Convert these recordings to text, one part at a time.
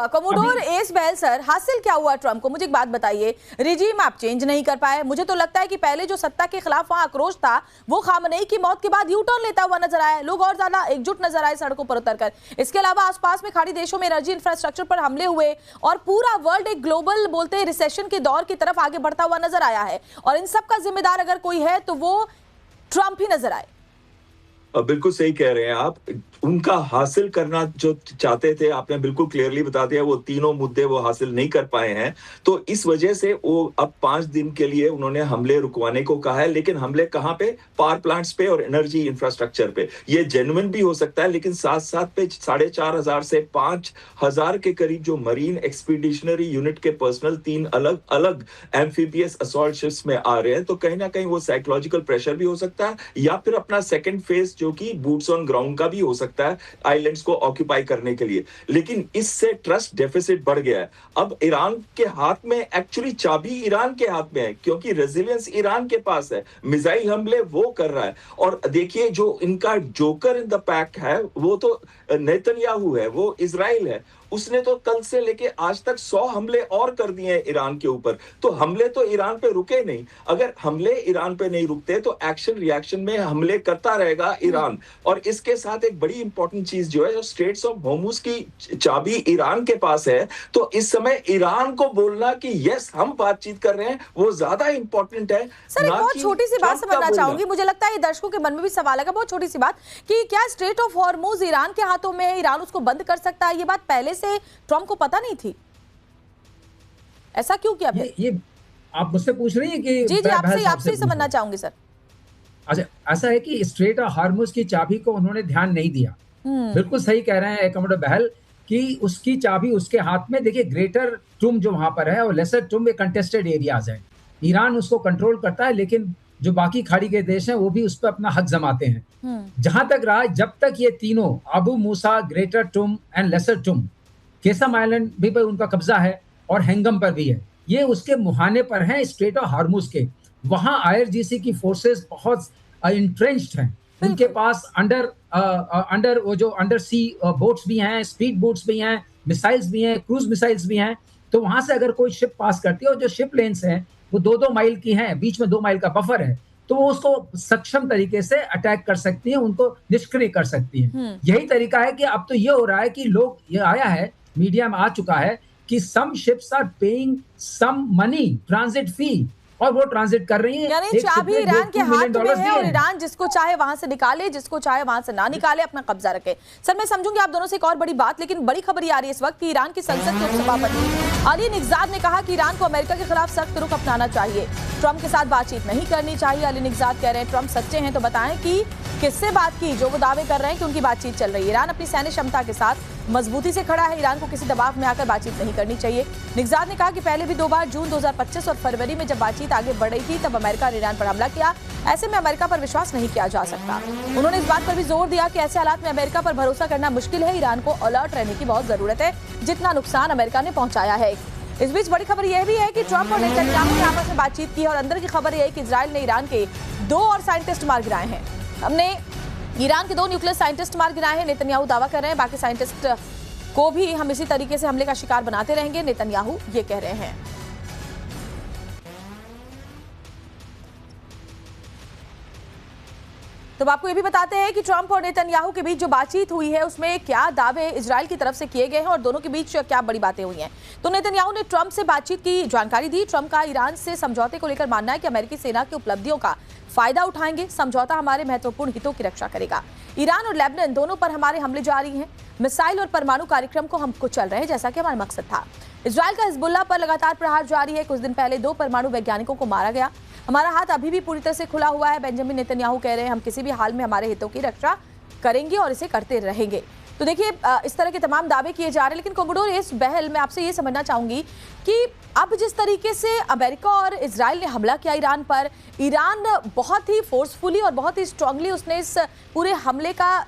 हुआ commodore S बहल sir, हासिल क्या हुआ ट्रंप को? मुझे एक बात बताइए, रिजीम आप चेंज नहीं कर पाए। मुझे तो लगता है कि पहले जो सत्ता के खिलाफ वहां आक्रोश था वो खामनेई की मौत के बाद यू टर्न लेता हुआ नजर आया, लोग और ज्यादा एकजुट नजर आए सड़कों पर उतरकर। इसके अलावा आसपास में खाड़ी देशों में एनर्जी इंफ्रास्ट्रक्चर पर हमले हुए और पूरा वर्ल्ड एक ग्लोबल बोलते हैं रिसेशन के दौर की तरफ आगे बढ़ता हुआ नजर आया है, और इन सब का जिम्मेदार अगर कोई है तो वो ट्रंप ही नजर आए। बिल्कुल सही कह रहे हैं आप। उनका हासिल करना जो चाहते थे, आपने बिल्कुल क्लियरली बता दिया, वो तीनों मुद्दे वो हासिल नहीं कर पाए हैं। तो इस वजह से वो अब 5 दिन के लिए उन्होंने हमले रुकवाने को कहा है। लेकिन हमले कहाँ पे? पावर प्लांट्स पे और एनर्जी इंफ्रास्ट्रक्चर पे। ये जेन्युइन भी हो सकता है, लेकिन साथ साथ पे 4,500 से 5,000 के करीब जो मरीन एक्सपीडिशनरी यूनिट के पर्सनल 3 अलग अलग एम्फीबियस असॉल्ट शिप्स में आ रहे हैं। तो कहीं ना कहीं वो साइकोलॉजिकल प्रेशर भी हो सकता है, या फिर अपना सेकेंड फेज जो कि बूट्स ऑन ग्राउंड का भी हो सकता है आइलैंड्स को ऑक्यूपाई करने के लिए। लेकिन इससे ट्रस्ट डेफिसिट बढ़ गया है। अब ईरान के हाथ में एक्चुअली चाबी ईरान के हाथ में है, क्योंकि रेजिलियंस ईरान के पास है। मिसाइल हमले वो कर रहा है। और देखिए, जो इनका जोकर इन द पैक है वो तो नेतन्याहू है, वो इजराइल है। उसने तो कल से लेके आज तक 100 हमले और कर दिए हैं ईरान के ऊपर। तो हमले तो ईरान पे रुके नहीं। अगर हमले ईरान पे नहीं रुकते तो एक्शन रिएक्शन में हमले करता रहेगा ईरान। और इसके साथ एक बड़ी इंपॉर्टेंट चीज जो है, जो स्ट्रेट्स ऑफ होर्मुज की चाबी ईरान के पास है। तो इस समय ईरान को बोलना कि यस हम बातचीत कर रहे हैं, वो ज्यादा इंपॉर्टेंट है। सर एक बहुत छोटी सी बात समझना चाहूंगी, मुझे लगता है ये दर्शकों के मन में भी सवाल है, बहुत छोटी सी बात, कि क्या स्ट्रेट ऑफ हॉर्मुज ईरान के हाथों में है, ईरान उसको बंद कर सकता है? ये बात पहले से ट्रंप को पता नहीं थी? ऐसा क्यों किया? ये आप मुझसे पूछ रही हैं कि? जी आपसे ही समझना चाहूंगी सर। अच्छा, ऐसा है कि स्ट्रेट ऑफ हॉर्मुज की चाबी को उन्होंने ध्यान नहीं दिया। बिल्कुल सही कह रहे हैं कमोडोर बहल कि उसकी चाबी उसके हाथ में। देखिए, ग्रेटर टुम जो वहां पर है और लेसर टुम ये कंटेस्टेड एरियाज हैं। ईरान उसको कंट्रोल करता है, लेकिन जो बाकी खाड़ी के देश हैं वो भी उस पर अपना हक जमाते हैं। जहां तक रहा, जब तक ये तीनों अबू मूसा, ग्रेटर टुम एंड लेसर टुम, केसम आइलैंड भी पर उनका कब्जा है और हैंगम पर भी है, ये उसके मुहाने पर हैं स्ट्रेट ऑफ हॉर्मुज के। वहां आईआरजीसी की फोर्सेस बहुत इंट्रेंच्ड हैं। उनके पास अंडर वो जो अंडर सी बोट्स भी हैं, स्पीड बोट्स भी हैं, मिसाइल्स भी हैं, क्रूज मिसाइल्स भी हैं। तो वहां से अगर कोई शिप पास करती है, और जो शिप लेन्स हैं वो 2-2 माइल की हैं, बीच में 2 माइल का बफर है, तो वो उसको सक्षम तरीके से अटैक कर सकती है, उनको निष्क्रिय कर सकती है। यही तरीका है कि अब तो ये हो रहा है कि लोग, ये आया है मीडिया में आ चुका है कि some ships are paying some money transit fee, और वो ट्रांजिट कर रही है। यानी चाबी ईरान के हाथ में है और ईरान जिसको चाहे वहां से निकाले, जिसको चाहे वहां से ना निकाले, अपना कब्जा रखे। सर मैं समझूंगी आप दोनों से एक और बड़ी बात, लेकिन बड़ी खबर ये आ रही है इस वक्त कि ईरान की संसद के उपसभापति अली निगजाद ने कहा कि ईरान को अमेरिका के खिलाफ सख्त रुख अपनाना चाहिए, ट्रंप के साथ बातचीत नहीं करनी चाहिए। अली निगजाद कह रहे हैं ट्रंप सच्चे हैं तो बताएं कि किससे बात की, जो वो दावे कर रहे हैं कि उनकी बातचीत चल रही है। ईरान अपनी सैन्य क्षमता के साथ मजबूती से खड़ा है, ईरान को किसी दबाव में आकर बातचीत नहीं करनी चाहिए। निगजाद ने कहा कि पहले भी 2 बार जून 2025 और फरवरी में जब बातचीत आगे बढ़ रही थी तब अमेरिका ने ईरान पर हमला किया, ऐसे में अमेरिका पर विश्वास नहीं किया जा सकता। उन्होंने इस बात पर भी जोर दिया कि ऐसे हालात में अमेरिका पर भरोसा करना मुश्किल है, ईरान को अलर्ट रहने की बहुत जरूरत है, जितना नुकसान अमेरिका ने पहुंचाया है। इस बीच बड़ी खबर यह भी है कि ट्रंप और नेतन्याहू ने आपस में बातचीत की, और अंदर की खबर यह है कि इजराइल ने ईरान के 2 और साइंटिस्ट मार गिराए हैं। हमने ईरान के 2 न्यूक्लियर साइंटिस्ट मार गिराए हैं, नेतन्याहू दावा कर रहे हैं, बाकी साइंटिस्ट को भी हम इसी तरीके से हमले का शिकार बनाते रहेंगे, नेतन्याहू ये कह रहे हैं। तो आपको ये भी बताते हैं कि ट्रंप और नेतन्याहू के बीच जो बातचीत हुई है उसमें क्या दावे इजराइल की तरफ से किए गए हैं और दोनों के बीच क्या बड़ी बातें हुई हैं। तो नेतन्याहू ने ट्रंप से बातचीत की जानकारी दी। ट्रंप का ईरान से समझौते को लेकर मानना है कि अमेरिकी सेना की उपलब्धियों का फायदा उठाएंगे, समझौता हमारे महत्वपूर्ण हितों की रक्षा करेगा। ईरान और लेबनान दोनों पर हमारे हमले जारी हैं, मिसाइल और परमाणु कार्यक्रम को हमको चल रहे हैं जैसा कि हमारा मकसद था। इजराइल का हिजबुल्लाह पर लगातार प्रहार जारी है, कुछ दिन पहले 2 परमाणु वैज्ञानिकों को मारा गया। हमारा हाथ अभी भी पूरी तरह से खुला हुआ है, बेंजामिन नेतन्याहू कह रहे हैं, हम किसी भी हाल में हमारे हितों की रक्षा करेंगे और इसे करते रहेंगे। तो देखिए इस तरह के तमाम दावे किए जा रहे हैं, लेकिन कोमोडोर एस बहल मैं आपसे ये समझना चाहूंगी कि अब जिस तरीके से अमेरिका और इजराइल ने हमला किया ईरान पर, ईरान बहुत ही फोर्सफुली और बहुत ही स्ट्रांगली उसने इस पूरे हमले का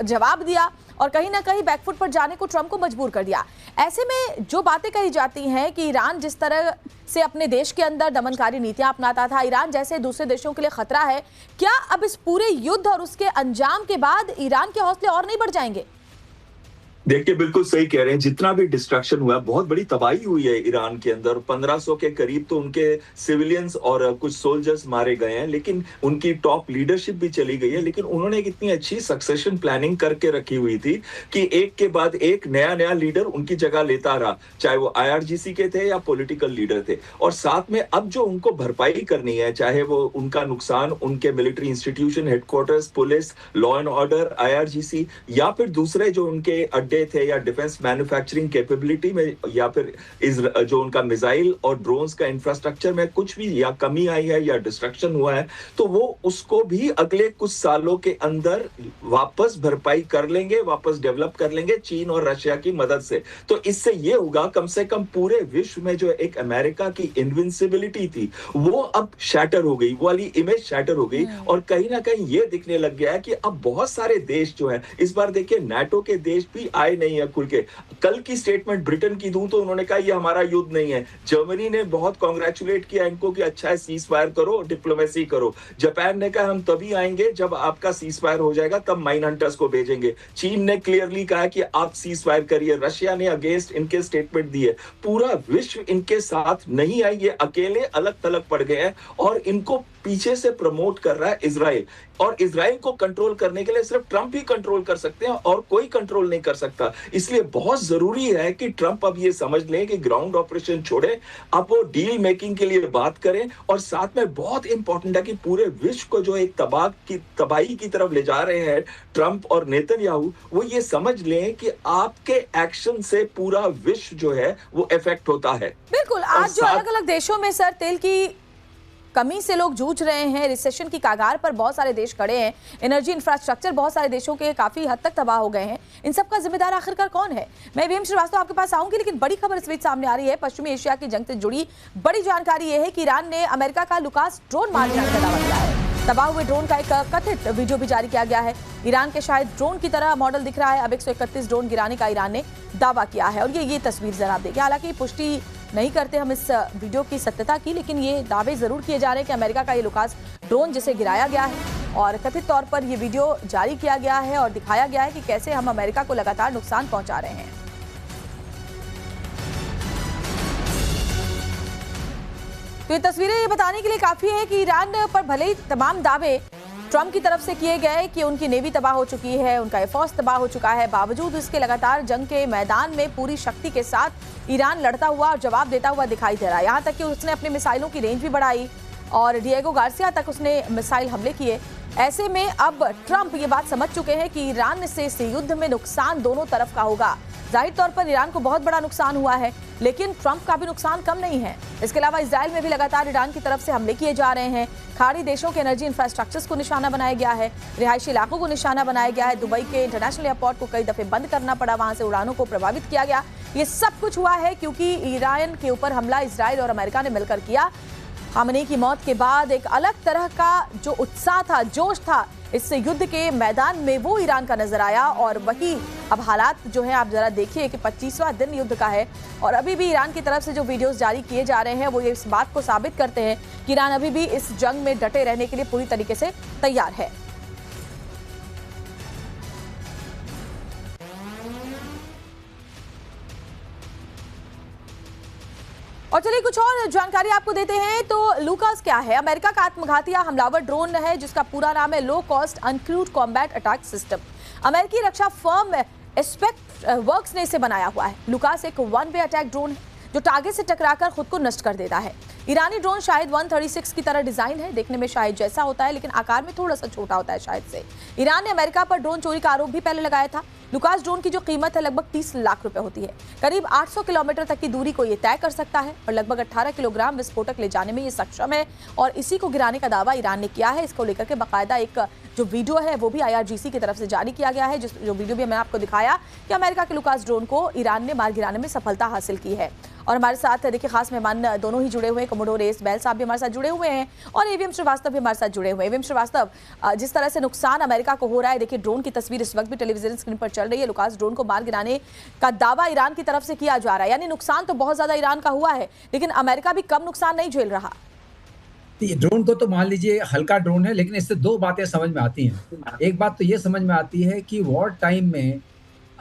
जवाब दिया और कहीं ना कहीं बैकफुट पर जाने को ट्रंप को मजबूर कर दिया। ऐसे में जो बातें कही जाती हैं कि ईरान जिस तरह से अपने देश के अंदर दमनकारी नीतियां अपनाता था, ईरान जैसे दूसरे देशों के लिए खतरा है, क्या अब इस पूरे युद्ध और उसके अंजाम के बाद ईरान के हौसले और नहीं बढ़ जाएंगे? देखिए, बिल्कुल सही कह रहे हैं। जितना भी डिस्ट्रक्शन हुआ है, बहुत बड़ी तबाही हुई है ईरान के अंदर। 1500 के करीब तो उनके सिविलियंस और कुछ सोल्जर्स मारे गए हैं, लेकिन उनकी टॉप लीडरशिप भी चली गई है। लेकिन उन्होंने एक इतनी अच्छी सक्सेशन प्लानिंग करके रखी हुई थी कि एक के बाद एक नया-नया लीडर उनकी जगह लेता रहा, चाहे वो आईआरजीसी के थे या पॉलिटिकल लीडर थे। और साथ में अब जो उनको भरपाई करनी है, चाहे वो उनका नुकसान उनके military institution, headquarters, police, law and order, IRGC या फिर दूसरे जो उनके अड्डे थे या डिफेंस मैन्युफैक्चरिंग कैपेबिलिटी में या फिर जो उनका मिसाइल और ड्रोन्स का इंफ्रास्ट्रक्चर में कुछ भी या कमी आई है या डिस्ट्रक्शन हुआ है, तो वो उसको भी अगले कुछ सालों के अंदर वापस भरपाई कर लेंगे, वापस डेवलप कर लेंगे चीन और रशिया की मदद से। तो इससे ये होगा, कम से कम पूरे विश्व में जो एक अमेरिका की इनविंसिबिलिटी थी वो अब शैटर हो गई, वो वाली इमेज शैटर हो गई। और कहीं ना कहीं ये दिखने लग गया है कि अब बहुत सारे देश जो हैं, इस बार देखिए नाटो के देश भी आए नहीं है खुल के। कल की स्टेटमेंट ब्रिटेन की दूं तो उन्होंने कहा ये हमारा युद्ध नहीं है। जर्मनी ने बहुत कांग्रेचुलेट किया इनको कि अच्छा है, सीज फायर करो, डिप्लोमेसी करो। जापान ने कहा हम तभी आएंगे जब आपका सीज फायर हो जाएगा, तब माइन हंटर्स को भेजेंगे। चीन ने क्लियरली कहा कि आप सीज फायर करिए। रशिया ने अगेंस्ट इनके स्टेटमेंट दिए। पूरा विश्व इनके साथ नहीं आई, ये अकेले अलग थलग पड़ गए हैं और इनको पीछे से प्रमोट कर रहा है इजराइल। और इजराइल को कंट्रोल करने के लिए सिर्फ ट्रंप ही कंट्रोल कर सकते हैं और कोई कंट्रोल नहीं कर सकता। इसलिए बहुत जरूरी है कि ट्रंप अब ये समझ लें कि ग्राउंड ऑपरेशन छोड़े, अब वो डील मेकिंग के लिए बात करें। और साथ में बहुत इंपॉर्टेंट है कि पूरे विश्व को जो एक तबाही की तरफ ले जा रहे हैं ट्रंप और नेतन्याहू, वो ये समझ लें कि आपके एक्शन से पूरा विश्व जो है वो इफेक्ट होता है। बिल्कुल। आज जो अलग अलग देशों में सर तेल की कमी से लोग जूझ रहे हैं, रिसेशन की कगार पर बहुत सारे देश खड़े हैं, एनर्जी इंफ्रास्ट्रक्चर बहुत सारे देशों के काफी हद तक तबाह हो गए हैं, इन सब का जिम्मेदार आखिरकार कौन है? मैं वीएम श्रीवास्तव आपके पास आऊंगी, लेकिन बड़ी खबर इस बीच सामने आ रही है। पश्चिमी एशिया की जंग से जुड़ी बड़ी जानकारी यह है कि ईरान ने अमेरिका का लुकास ड्रोन मार गिराने का दावा किया है। तबाह हुए ड्रोन का एक कथित वीडियो भी जारी किया गया है। ईरान के शायद ड्रोन की तरह मॉडल दिख रहा है। अब 131 ड्रोन गिराने का ईरान ने दावा किया है। और ये तस्वीर जरा आप देखिए। हालांकि पुष्टि नहीं करते हम इस वीडियो की सत्यता की, लेकिन ये दावे जरूर किए जा रहे हैं कि अमेरिका का ये लुकास ड्रोन जिसे गिराया गया है और कथित तौर पर ये वीडियो जारी किया गया है और दिखाया गया है कि कैसे हम अमेरिका को लगातार नुकसान पहुंचा रहे हैं। तो ये तस्वीरें ये बताने के लिए काफी है कि ईरान पर भले ही तमाम दावे ट्रंप की तरफ से किए गए कि उनकी नेवी तबाह हो चुकी है, उनका एयरफोर्स तबाह हो चुका है, बावजूद इसके लगातार जंग के मैदान में पूरी शक्ति के साथ ईरान लड़ता हुआ और जवाब देता हुआ दिखाई दे रहा है। यहाँ तक कि उसने अपने मिसाइलों की रेंज भी बढ़ाई और डिएगो गार्सिया तक उसने मिसाइल हमले किए। ऐसे में अब ट्रंप ये बात समझ चुके हैं कि ईरान से इस युद्ध में नुकसान दोनों तरफ का होगा। जाहिर तौर पर ईरान को बहुत बड़ा नुकसान हुआ है, लेकिन ट्रंप का भी नुकसान कम नहीं है। इसके अलावा इजराइल में भी लगातार ईरान की तरफ से हमले किए जा रहे हैं। खाड़ी देशों के एनर्जी इंफ्रास्ट्रक्चर्स को निशाना बनाया गया है, रिहायशी इलाकों को निशाना बनाया गया है। दुबई के इंटरनेशनल एयरपोर्ट को कई दफे बंद करना पड़ा, वहां से उड़ानों को प्रभावित किया गया। ये सब कुछ हुआ है क्योंकि ईरान के ऊपर हमला इजराइल और अमेरिका ने मिलकर किया। खामनेई की मौत के बाद एक अलग तरह का जो उत्साह था, जोश था इस युद्ध के मैदान में, वो ईरान का नजर आया। और वही अब हालात जो है आप जरा देखिए कि 25वां दिन युद्ध का है और अभी भी ईरान की तरफ से जो वीडियोस जारी किए जा रहे हैं वो इस बात को साबित करते हैं कि ईरान अभी भी इस जंग में डटे रहने के लिए पूरी तरीके से तैयार है। और चलिए कुछ और जानकारी आपको देते हैं। तो लुकास क्या है? अमेरिका का आत्मघाती हमलावर ड्रोन है जिसका पूरा नाम है low cost uncrewed combat attack system. अमेरिकी रक्षा फर्म एस्पेक्ट वर्क्स ने इसे बनाया हुआ है। लुकास एक वन वे अटैक ड्रोन है जो टारगेट से टकराकर खुद को नष्ट कर देता है। ईरानी ड्रोन शायद 136 की तरह डिजाइन है, देखने में शायद जैसा होता है लेकिन आकार में थोड़ा सा छोटा होता है शायद से। ईरान ने अमेरिका पर ड्रोन चोरी का आरोप भी पहले लगाया था। लुकास ड्रोन की जो कीमत है लगभग 30 लाख रुपए होती है। करीब 800 किलोमीटर तक की दूरी को ये तय कर सकता है और लगभग 18 किलोग्राम विस्फोटक ले जाने में ये सक्षम है और इसी को गिराने का दावा ईरान ने किया है। इसको लेकर के बाकायदा एक जो वीडियो है वो भी आईआरजीसी की तरफ से जारी किया गया है, जो वीडियो भी मैंने आपको दिखाया कि अमेरिका के लुकास ड्रोन को ईरान ने मार गिराने में सफलता हासिल की है। और हमारे साथ देखिए खास मेहमान दोनों ही जुड़े हुए हैं, कमोडोर एस बैल साहब भी हमारे साथ जुड़े हुए हैं और एवीएम श्रीवास्तव भी हमारे साथ जुड़े हुए हैं। एवीएम श्रीवास्तव, जिस तरह से नुकसान अमेरिका को हो रहा है, देखिए ड्रोन की तस्वीर इस वक्त भी टेलीविजन स्क्रीन पर चल रही है। लुकास ड्रोन को मार गिराने का दावा ईरान की तरफ से किया जा रहा है, यानी नुकसान तो बहुत ज्यादा ईरान का हुआ है लेकिन अमेरिका भी कम नुकसान नहीं झेल रहा। ड्रोन को तो मान लीजिए हल्का ड्रोन है, लेकिन इससे दो बातें समझ में आती हैं। एक बात तो ये समझ में आती है कि वॉर टाइम में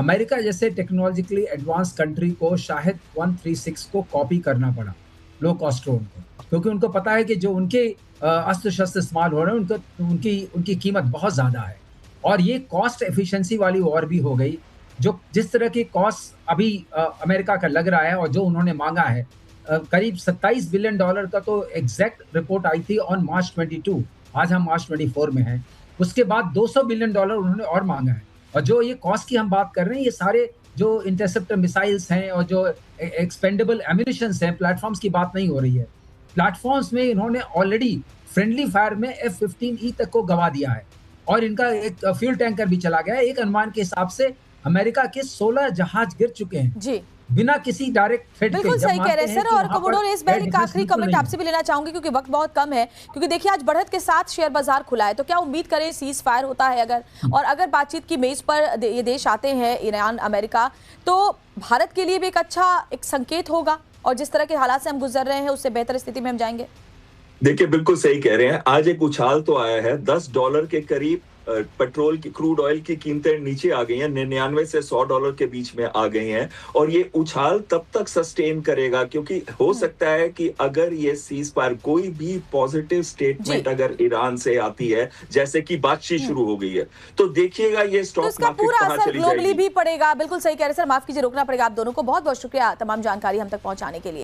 अमेरिका जैसे टेक्नोलॉजिकली एडवांस कंट्री को शायद 136 को कॉपी करना पड़ा, लो कॉस्ट ड्रोन को, क्योंकि उनको पता है कि जो उनके अस्त्र शस्त्र इस्तेमाल हो रहे हैं उनकी कीमत बहुत ज़्यादा है, और ये कॉस्ट एफिशिएंसी वाली वॉर भी हो गई। जो जिस तरह की कॉस्ट अभी अमेरिका का लग रहा है और जो उन्होंने मांगा है, करीब $27 बिलियन का तो एग्जैक्ट रिपोर्ट आई थी ऑन मार्च 22, आज हम मार्च 24 में हैं। उसके बाद $200 बिलियन उन्होंने और मांगा है, और जो ये कॉस्ट की हम बात कर रहे हैं, ये सारे जो इंटरसेप्टर मिसाइल्स हैं और जो एक्सपेंडेबल एम्यूनिशंस हैं, प्लेटफॉर्म्स की बात नहीं हो रही है। प्लेटफॉर्म्स में इन्होंने ऑलरेडी फ्रेंडली फायर में F-15E तक को गवा दिया है, और इनका एक फ्यूल टैंकर भी चला गया है। एक अनुमान के हिसाब से अमेरिका के 16 जहाज गिर चुके हैं जी, बिना किसी डायरेक्ट थ्रेट के। बिल्कुल सही कह रहे हैं सर। और कमोडोर इस बहल एक आखिरी कमेंट आपसे भी लेना चाहूंगी, क्योंकि वक्त बहुत कम है, क्योंकि देखिए आज बढ़त के साथ शेयर बाजार खुला है, तो क्या उम्मीद करें सीज फायर होता है अगर, और अगर बातचीत की मेज पर ये देश आते हैं ईरान अमेरिका, तो भारत के लिए भी एक अच्छा एक संकेत होगा, और जिस तरह के हालात से हम गुजर रहे हैं उससे बेहतर स्थिति में हम जाएंगे। देखिए बिल्कुल सही कह रहे हैं। आज एक उछाल तो आया है, $10 के करीब पेट्रोल की, क्रूड ऑयल की कीमतें नीचे आ गई हैं, 99 से $100 के बीच में आ गई हैं, और ये उछाल तब तक सस्टेन करेगा, क्योंकि हो सकता है कि अगर ये सीज फायर, कोई भी पॉजिटिव स्टेटमेंट अगर ईरान से आती है, जैसे कि बातचीत शुरू हो गई है, तो देखिएगा ये स्टॉक मार्केट कहां चली जाएगी। ग्लोबली भी पड़ेगा। बिल्कुल सही कह रहे हैं सर, माफ कीजिए रोकना पड़ेगा आप दोनों को। बहुत बहुत शुक्रिया तमाम जानकारी हम तक पहुंचाने के लिए।